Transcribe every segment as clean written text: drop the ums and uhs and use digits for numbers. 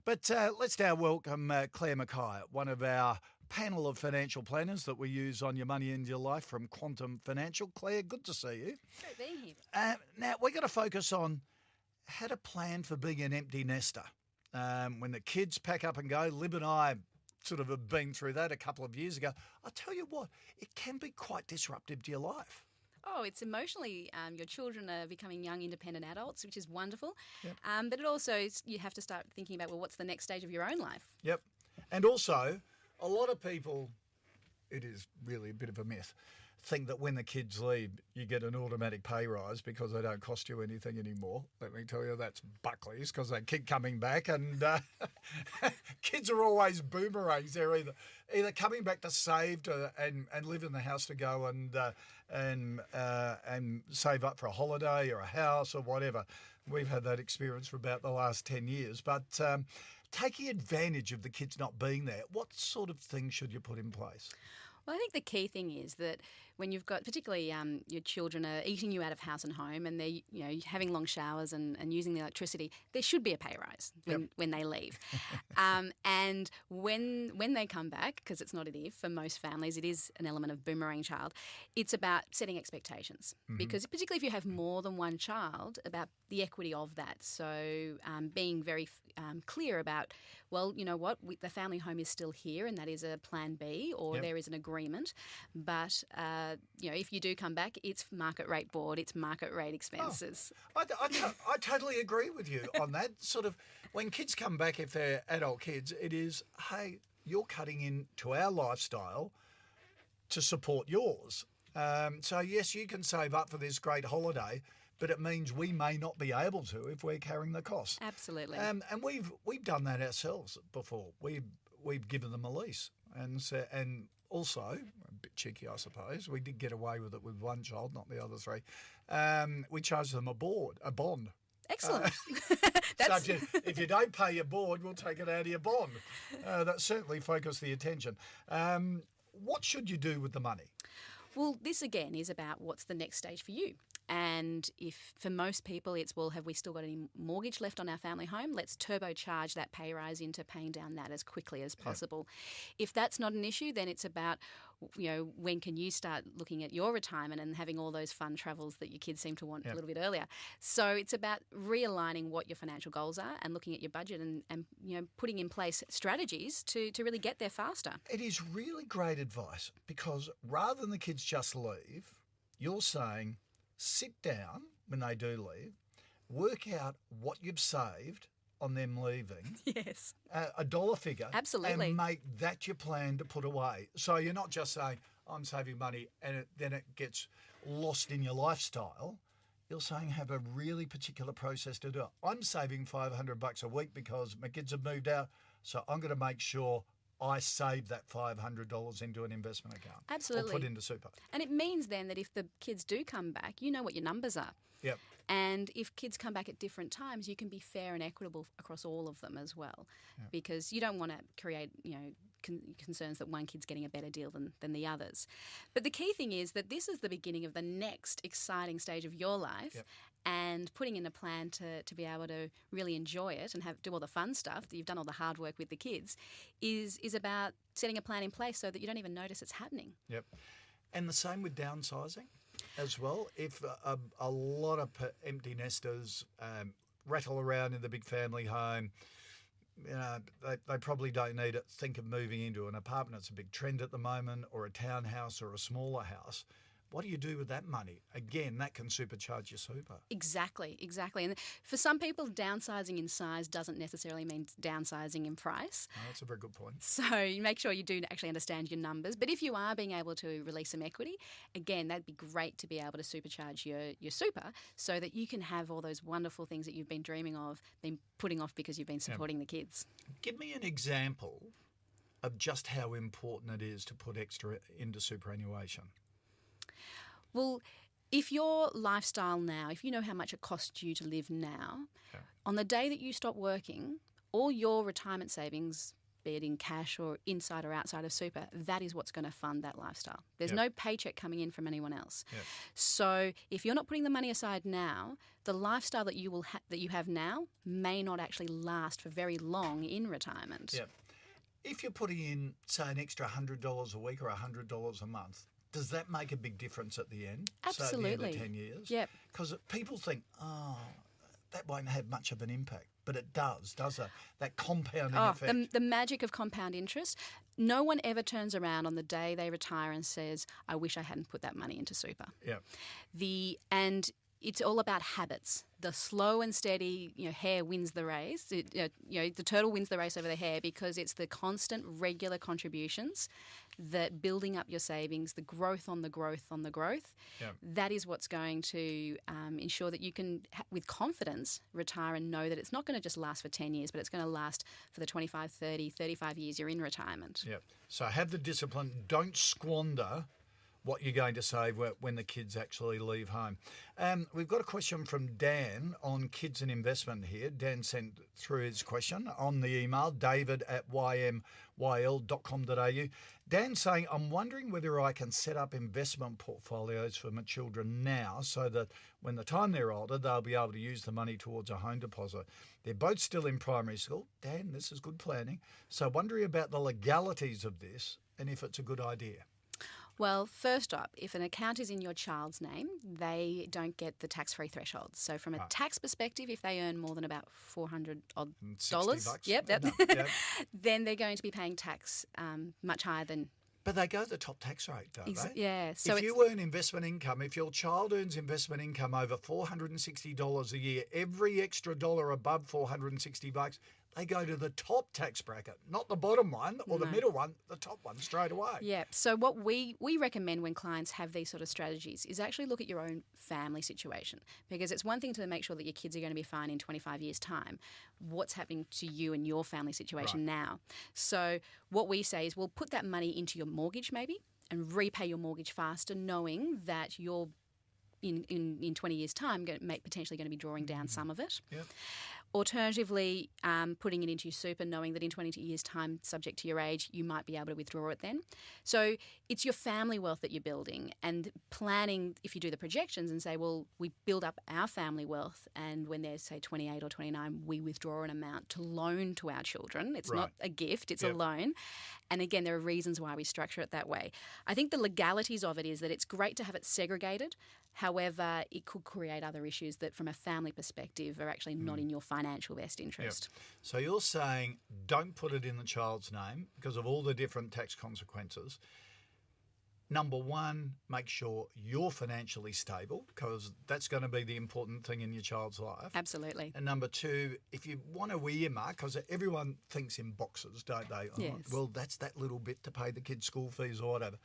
But let's now welcome Claire Mackay, one of our panel of financial planners that we use on Your Money and Your Life from Quantum Financial. Claire, good to see you. Great being here. Now, we're going to focus on how to plan for being an empty nester. When the kids pack up and go, Lib and I sort of have been through that a couple of years ago. I tell you what, it can be quite disruptive to your life. Oh, it's emotionally, your children are becoming young independent adults, which is wonderful. Yep. But it also, you have to start thinking about, well, what's the next stage of your own life? Yep. And also, a lot of people, it is really a bit of a myth, think that when the kids leave, you get an automatic pay rise because they don't cost you anything anymore. Let me tell you, that's Buckley's, because they keep coming back, and kids are always boomerangs. They're either coming back to save and live in the house to go and save up for a holiday or a house or whatever. We've had that experience for about the last 10 years. But taking advantage of the kids not being there, what sort of things should you put in place? Well, I think the key thing is that when you've got, particularly your children are eating you out of house and home, and they're having long showers and using the electricity, there should be a pay rise when they leave. And when they come back, because it's not an if, for most families it is an element of boomerang child, it's about setting expectations. Mm-hmm. Because particularly if you have more than one child, about the equity of that. So being very clear about, well, you know what, the family home is still here and that is a plan B, or there is an agreement. But, if you do come back, it's market rate board, it's market rate expenses. Oh, I totally agree with you on that. Sort of when kids come back, if they're adult kids, it is, hey, you're cutting into our lifestyle to support yours. So, yes, you can save up for this great holiday, but it means we may not be able to if we're carrying the cost. Absolutely. And we've done that ourselves before. We've given them a lease, and also a bit cheeky, I suppose. We did get away with it with one child, not the other three. We charged them a bond. Excellent. Such as, if you don't pay your board, we'll take it out of your bond. That certainly focused the attention. What should you do with the money? Well, this again is about what's the next stage for you. And if for most people it's, well, have we still got any mortgage left on our family home? Let's turbocharge that pay rise into paying down that as quickly as possible. Yep. If that's not an issue, then it's about, when can you start looking at your retirement and having all those fun travels that your kids seem to want a little bit earlier. So it's about realigning what your financial goals are and looking at your budget and putting in place strategies to really get there faster. It is really great advice, because rather than the kids just leave, you're saying, sit down when they do leave, work out what you've saved on them leaving. Yes. A dollar figure. Absolutely. And make that your plan to put away. So you're not just saying, I'm saving money, and then it gets lost in your lifestyle. You're saying have a really particular process to do it. I'm saving $500 a week because my kids have moved out, so I'm going to make sure I save that $500 into an investment account. Absolutely. Or put into super. And it means then that if the kids do come back, you know what your numbers are. Yep. And if kids come back at different times, you can be fair and equitable across all of them as well. Yep. Because you don't want to create, concerns that one kid's getting a better deal than the others. But the key thing is that this is the beginning of the next exciting stage of your life. Yep. And putting in a plan to be able to really enjoy it and do all the fun stuff that you've done all the hard work with the kids is about setting a plan in place so that you don't even notice it's happening. Yep. And the same with downsizing as well. If a lot of empty nesters rattle around in the big family home, they probably don't need it. Think of moving into an apartment. It's a big trend at the moment, or a townhouse or a smaller house. What do you do with that money? Again, that can supercharge your super. Exactly. And for some people, downsizing in size doesn't necessarily mean downsizing in price. Oh, that's a very good point. So you make sure you do actually understand your numbers. But if you are being able to release some equity, again, that'd be great to be able to supercharge your super so that you can have all those wonderful things that you've been dreaming of, been putting off because you've been supporting the kids. Give me an example of just how important it is to put extra into superannuation. Well, if your lifestyle now, if you know how much it costs you to live now, on the day that you stop working, all your retirement savings be it in cash or inside or outside of super, that is what's going to fund that lifestyle. There's Yep. no paycheck coming in from anyone else. Yep. So if you're not putting the money aside now, the lifestyle that you have now may not actually last for very long in retirement. Yeah. If you're putting in, say, an extra $100 a week or $100 a month, does that make a big difference at the end? Absolutely. So at the end of 10 years? Yep. Because people think, that won't have much of an impact. But it does it? That compounding effect. The magic of compound interest. No one ever turns around on the day they retire and says, I wish I hadn't put that money into super. Yeah. And it's all about habits. The slow and steady, hare wins the race. The turtle wins the race over the hare because it's the constant, regular contributions that building up your savings, the growth on the growth on the growth, that is what's going to ensure that you can, with confidence, retire and know that it's not going to just last for 10 years, but it's going to last for the 25, 30, 35 years you're in retirement. Yeah. So have the discipline. Don't squander what you're going to save when the kids actually leave home. We've got a question from Dan on kids and investment here. Dan sent through his question on the email, david@ymyl.com.au. Dan's saying, I'm wondering whether I can set up investment portfolios for my children now so that when the time they're older, they'll be able to use the money towards a home deposit. They're both still in primary school. Dan, this is good planning. So wondering about the legalities of this and if it's a good idea. Well, first up, if an account is in your child's name, they don't get the tax-free threshold. So from a tax perspective, if they earn more than about $400 odd dollars, then they're going to be paying tax much higher than. But they go to the top tax rate, don't they? Yeah. So if you earn investment income, if your child earns investment income over $460 a year, every extra dollar above $460, they go to the top tax bracket, not the bottom one or the middle one, the top one straight away. Yeah. So what we recommend when clients have these sort of strategies is actually look at your own family situation, because it's one thing to make sure that your kids are going to be fine in 25 years' time. What's happening to you and your family situation now? So what we say is we'll put that money into your mortgage maybe and repay your mortgage faster, knowing that you're in 20 years' time potentially going to be drawing down some of it. Yep. Alternatively, putting it into your super, knowing that in 20 years' time, subject to your age, you might be able to withdraw it then. So it's your family wealth that you're building, and planning, if you do the projections and say, well, we build up our family wealth and when they're, say, 28 or 29, we withdraw an amount to loan to our children. It's not a gift, it's a loan. And again, there are reasons why we structure it that way. I think the legalities of it is that it's great to have it segregated. However, it could create other issues that from a family perspective are actually not in your financial best interest. Yep. So you're saying don't put it in the child's name because of all the different tax consequences. Number one, make sure you're financially stable because that's going to be the important thing in your child's life. Absolutely. And number two, if you want to earmark, because everyone thinks in boxes, don't they? Yes. Well, that's that little bit to pay the kids' school fees or whatever.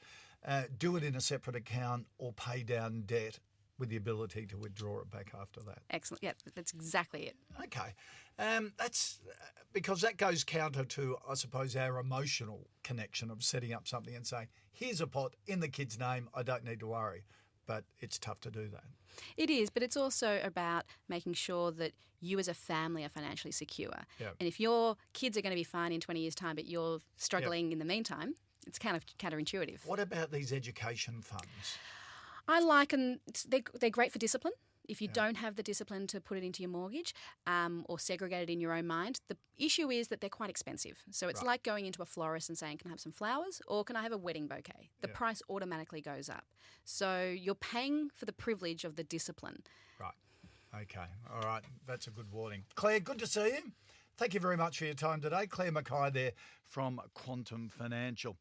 Do it in a separate account or pay down debt with the ability to withdraw it back after that. Excellent. Yeah, that's exactly it. Okay. That's because that goes counter to, I suppose, our emotional connection of setting up something and saying, here's a pot in the kid's name, I don't need to worry. But it's tough to do that. It is, but it's also about making sure that you as a family are financially secure. Yep. And if your kids are going to be fine in 20 years' time, but you're struggling in the meantime, it's kind of counterintuitive. What about these education funds? I like them. They're great for discipline. If you don't have the discipline to put it into your mortgage or segregate it in your own mind, the issue is that they're quite expensive. So it's like going into a florist and saying, can I have some flowers or can I have a wedding bouquet? The price automatically goes up. So you're paying for the privilege of the discipline. Right. Okay. All right. That's a good warning. Claire, good to see you. Thank you very much for your time today. Claire Mackay there from Quantum Financial.